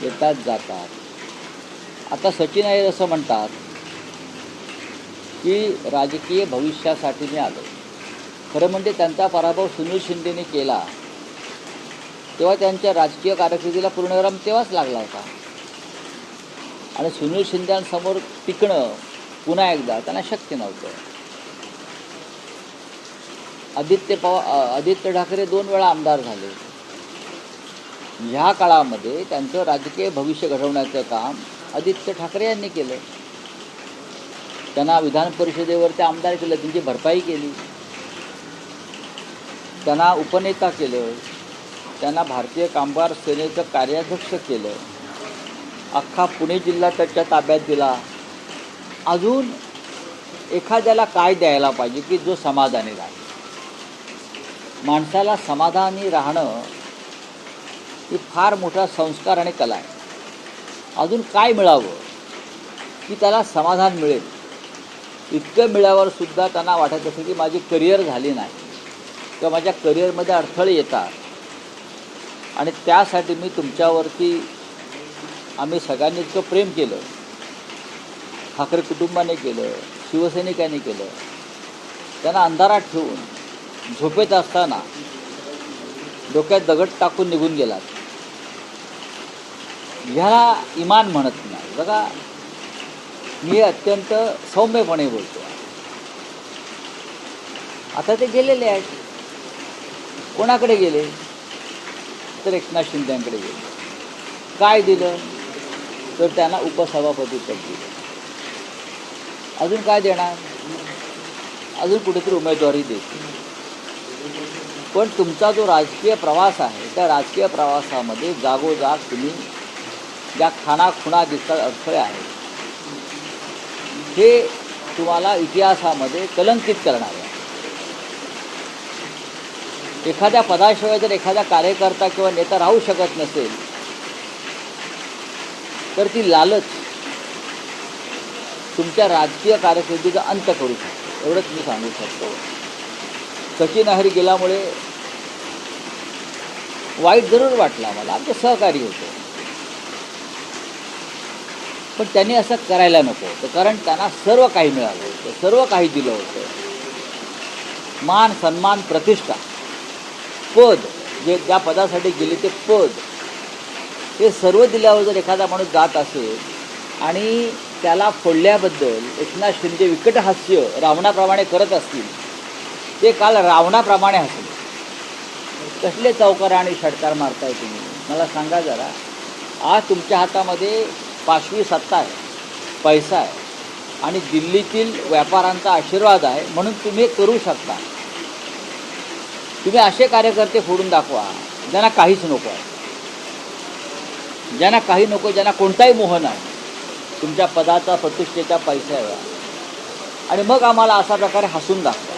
येतात जातात. आता सचिन अय्यर असं म्हणतात की राजकीय भविष्यासाठी मी आलो. खरं म्हणजे त्यांचा पराभव सुनील शिंदेने केला तेव्हा त्यांच्या राजकीय कारकिर्दीला पूर्णविराम तेव्हाच लागला होता. आणि सुनील शिंदेसमोर टिकणं पुन्हा एकदा त्यांना शक्य नव्हतं. आदित्य ठाकरे 2 वेळा आमदार झाले. ह्या काळामध्ये त्यांचं राजकीय भविष्य घडवण्याचं काम आदित्य ठाकरे यांनी केलं. त्यांना विधान परिषदेवर ते आमदार केलं, त्यांची भरपाई केली, त्यांना उपनेता केलं, त्यांना भारतीय कामगार सेनेचं कार्याध्यक्ष केलं, अख्खा पुणे जिल्हा त्याच्या ताब्यात दिला. अजून एखाद्याला काय द्यायला पाहिजे की जो समाधानी राहील? माणसाला समाधानी राहणं ही फार मोठा संस्कार आणि कला आहे. अजून काय मिळावं की त्याला समाधान मिळेल? इतकं मिळाल्यावर सुद्धा त्यांना वाटत असं की माझी करिअर झाली नाही किंवा माझ्या करिअरमध्ये अडथळे येतात. आणि त्यासाठी मी तुमच्यावरती आम्ही सगळ्यांनी इतकं प्रेम केलं, ठाकरे कुटुंबाने केलं, शिवसैनिकांनी केलं. त्यांना अंधारात ठेवून झोपेत असताना डोक्यात दगड टाकून निघून गेलात. ह्याला इमान म्हणत नाही. बघा, मी अत्यंत सौम्यपणे बोलतो. आता ते गेलेले आहेत. कोणाकडे गेले? तर एकनाथ शिंदेकडे गेले. काय दिलं? तर त्यांना उपसभापती पद दिलं. अजून काय देणार? अजून कुठेतरी उमेदवारी देतील. पण तुमचा जो राजकीय प्रवास आहे त्या राजकीय प्रवासामध्ये जागोजाग तुम्ही ज्या खाणाखुणा दिसतात, अडथळे आहेत, हे तुम्हाला इतिहासामध्ये कलंकित करणार आहे. एखाद्या पदाशिवाय जर एखादा कार्यकर्ता किंवा नेता राहू शकत नसेल तर ती लालच तुमच्या राजकीय कारकिर्दीचा अंत करू शकतो. एवढंच मी सांगू शकतो. सचिन अय्यर गेल्यामुळे वाईट जरूर वाटला मला, आमचे सहकारी होते. पण त्यांनी असं करायला नको होतं, कारण त्यांना सर्व काही मिळालं होतं, सर्व काही दिलं होतं. मान, सन्मान, प्रतिष्ठा, पद, जे ज्या पदासाठी गेले ते पद, हे सर्व दिल्यावर जर एखादा माणूस जात असेल आणि त्याला फोडल्याबद्दल एकनाथ शिंदे विकट हास्य रावणाप्रमाणे करत असतील, ते काल रावणाप्रमाणे हसले. कसले चौकार आणि षटकार मारताय तुम्ही? मला सांगा जरा. आज तुमच्या हातामध्ये पाशवी सत्ता आहे, पैसा आहे आणि दिल्लीतील व्यापाऱ्यांचा आशीर्वाद आहे, म्हणून तुम्ही करू शकता. तुम्ही असे कार्यकर्ते फोडून दाखवा ज्यांना काहीच नको आहे, ज्यांना काही नको, ज्यांना कोणताही मोह नाही तुमच्या पदाचा, प्रतिष्ठेच्या, पैशाचा, आणि मग आम्हाला अशा प्रकारे हसून दाखवा.